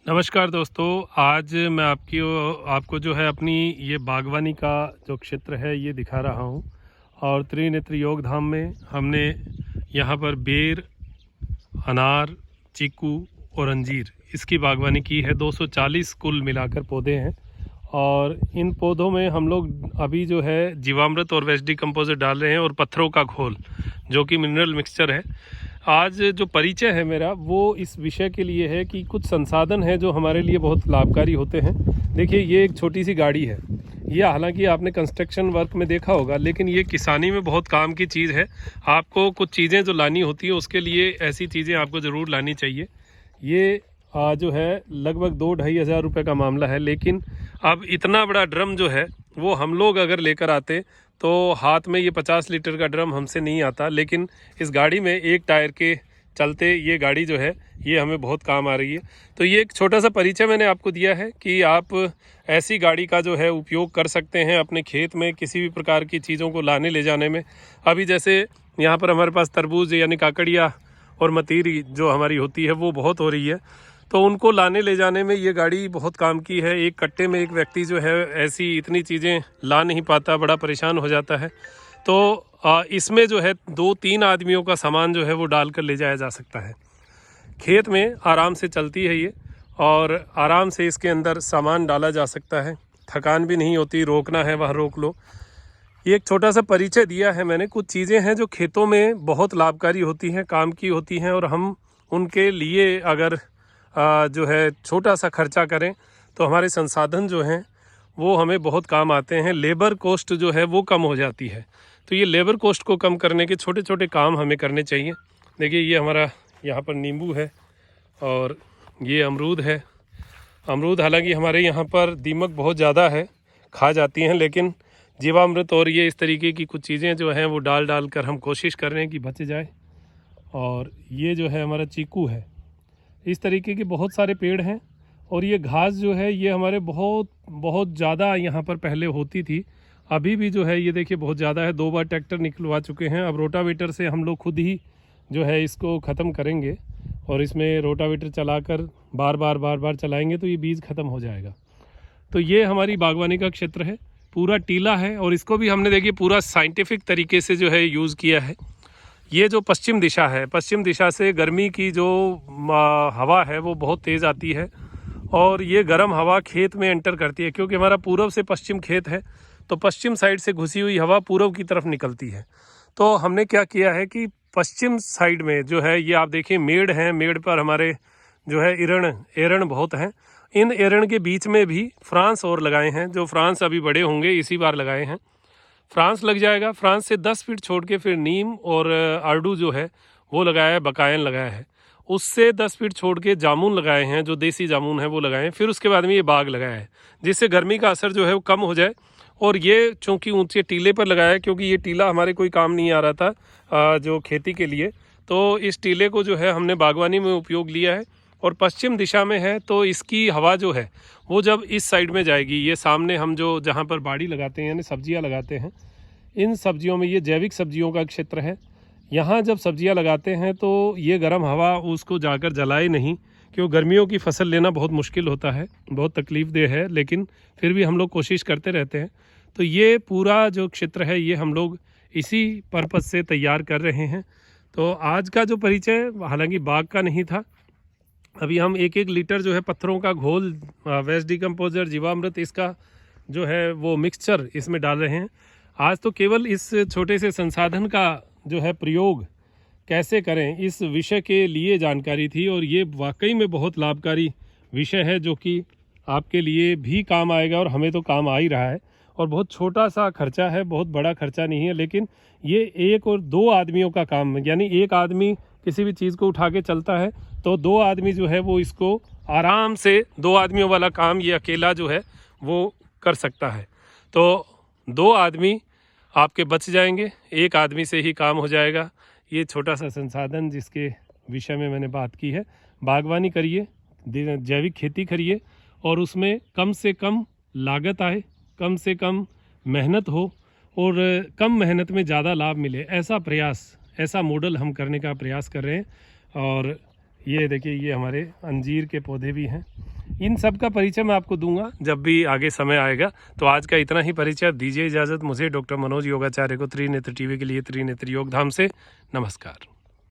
नमस्कार दोस्तों। आज मैं आपको जो है अपनी ये बागवानी का जो क्षेत्र है ये दिखा रहा हूँ। और त्रिनेत्र योग धाम में हमने यहाँ पर बेर, अनार, चीकू और अंजीर इसकी बागवानी की है। 240 कुल मिलाकर पौधे हैं और इन पौधों में हम लोग अभी जो है जीवामृत और वेस्ट डिकम्पोजर डाल रहे हैं और पत्थरों का घोल जो कि मिनरल मिक्सचर है। आज जो परिचय है मेरा वो इस विषय के लिए है कि कुछ संसाधन हैं जो हमारे लिए बहुत लाभकारी होते हैं। देखिए, ये एक छोटी सी गाड़ी है। ये हालांकि आपने कंस्ट्रक्शन वर्क में देखा होगा, लेकिन ये किसानी में बहुत काम की चीज़ है। आपको कुछ चीज़ें जो लानी होती है उसके लिए ऐसी चीज़ें आपको ज़रूर लानी चाहिए। ये जो है लगभग 2-2.5 हज़ार रुपये का मामला है, लेकिन अब इतना बड़ा ड्रम जो है वो हम लोग अगर लेकर आते तो हाथ में ये 50 लीटर का ड्रम हमसे नहीं आता, लेकिन इस गाड़ी में एक टायर के चलते ये गाड़ी जो है ये हमें बहुत काम आ रही है। तो ये एक छोटा सा परिचय मैंने आपको दिया है कि आप ऐसी गाड़ी का जो है उपयोग कर सकते हैं अपने खेत में किसी भी प्रकार की चीज़ों को लाने ले जाने में। अभी जैसे यहाँ पर हमारे पास तरबूज यानी काकड़िया और मतीरी जो हमारी होती है वो बहुत हो रही है, तो उनको लाने ले जाने में ये गाड़ी बहुत काम की है। एक कट्टे में एक व्यक्ति जो है ऐसी इतनी चीज़ें ला नहीं पाता, बड़ा परेशान हो जाता है। तो इसमें जो है 2-3 आदमियों का सामान जो है वो डाल कर ले जाया जा सकता है। खेत में आराम से चलती है ये और आराम से इसके अंदर सामान डाला जा सकता है, थकान भी नहीं होती। रोकना है वहाँ रोक लो। ये एक छोटा सा परिचय दिया है मैंने। कुछ चीज़ें हैं जो खेतों में बहुत लाभकारी होती हैं, काम की होती हैं, और हम उनके लिए अगर जो है छोटा सा खर्चा करें तो हमारे संसाधन जो हैं वो हमें बहुत काम आते हैं। लेबर कॉस्ट जो है वो कम हो जाती है। तो ये लेबर कॉस्ट को कम करने के छोटे छोटे काम हमें करने चाहिए। देखिए, ये हमारा यहाँ पर नींबू है और ये अमरूद है। अमरूद हालांकि हमारे यहाँ पर दीमक बहुत ज़्यादा है, खा जाती हैं, लेकिन जीवामृत और ये इस तरीके की कुछ चीज़ें जो हैं वो डाल कर हम कोशिश कर रहे हैं कि बच जाए। और ये जो है हमारा चीकू है। इस तरीके के बहुत सारे पेड़ हैं। और ये घास जो है ये हमारे बहुत ज़्यादा यहाँ पर पहले होती थी, अभी भी जो है ये देखिए बहुत ज़्यादा है। 2 बार ट्रैक्टर निकलवा चुके हैं। अब रोटावेटर से हम लोग खुद ही जो है इसको ख़त्म करेंगे और इसमें रोटावेटर चलाकर बार बार चलाएंगे तो ये बीज ख़त्म हो जाएगा। तो ये हमारी बागवानी का क्षेत्र है, पूरा टीला है और इसको भी हमने देखिए पूरा साइंटिफिक तरीके से जो है यूज़ किया है। ये जो पश्चिम दिशा है, पश्चिम दिशा से गर्मी की जो हवा है वो बहुत तेज़ आती है और ये गर्म हवा खेत में एंटर करती है। क्योंकि हमारा पूर्व से पश्चिम खेत है तो पश्चिम साइड से घुसी हुई हवा पूर्व की तरफ निकलती है। तो हमने क्या किया है कि पश्चिम साइड में जो है ये आप देखिए मेड़ हैं, मेड़ पर हमारे जो है एरण बहुत हैं। इन एरण के बीच में भी फ्रांस और लगाए हैं, जो फ्रांस अभी बड़े होंगे, इसी बार लगाए हैं। फ्रांस लग जाएगा। फ्रांस से 10 फीट छोड़ के फिर नीम और आड़ू जो है वो लगाया है, बकायन लगाया है। उससे 10 फीट छोड़ के जामुन लगाए हैं, जो देसी जामुन है वो लगाए हैं। फिर उसके बाद में ये बाग लगाया है, जिससे गर्मी का असर जो है वो कम हो जाए। और ये चूँकि ऊंचे टीले पर लगाया है, क्योंकि ये टीला हमारे कोई काम नहीं आ रहा था जो खेती के लिए, तो इस टीले को जो है हमने बागवानी में उपयोग लिया है। और पश्चिम दिशा में है तो इसकी हवा जो है वो जब इस साइड में जाएगी, ये सामने हम जो जहाँ पर बाड़ी लगाते हैं यानी सब्जियाँ लगाते हैं, इन सब्जियों में ये जैविक सब्जियों का क्षेत्र है। यहाँ जब सब्जियाँ लगाते हैं तो ये गर्म हवा उसको जाकर जलाए नहीं, क्यों गर्मियों की फसल लेना बहुत मुश्किल होता है, बहुत तकलीफ़देह है, लेकिन फिर भी हम लोग कोशिश करते रहते हैं। तो ये पूरा जो क्षेत्र है ये हम लोग इसी पर्पज़ से तैयार कर रहे हैं। तो आज का जो परिचय हालांकि बाग का नहीं था। अभी हम 1-1 लीटर जो है पत्थरों का घोल, वेस्ट डिकम्पोजर, जीवामृत, इसका जो है वो मिक्सचर इसमें डाल रहे हैं। आज तो केवल इस छोटे से संसाधन का जो है प्रयोग कैसे करें इस विषय के लिए जानकारी थी। और ये वाकई में बहुत लाभकारी विषय है जो कि आपके लिए भी काम आएगा और हमें तो काम आ ही रहा है। और बहुत छोटा सा खर्चा है, बहुत बड़ा खर्चा नहीं है, लेकिन ये 1 और 2 आदमियों का काम है। यानी एक आदमी किसी भी चीज़ को उठा के चलता है तो 2 आदमी जो है वो इसको आराम से, 2 आदमियों वाला काम ये अकेला जो है वो कर सकता है। तो 2 आदमी आपके बच जाएंगे, 1 आदमी से ही काम हो जाएगा। ये छोटा सा संसाधन जिसके विषय में मैंने बात की है। बागवानी करिए, जैविक खेती करिए और उसमें कम से कम लागत आए, कम से कम मेहनत हो और कम मेहनत में ज़्यादा लाभ मिले, ऐसा प्रयास, ऐसा मॉडल हम करने का प्रयास कर रहे हैं। और ये देखिए, ये हमारे अंजीर के पौधे भी हैं। इन सब का परिचय मैं आपको दूंगा जब भी आगे समय आएगा। तो आज का इतना ही परिचय। दीजिए इजाज़त मुझे, डॉक्टर मनोज योगाचार्य को त्रिनेत्र टीवी के लिए त्रिनेत्र योगधाम से नमस्कार।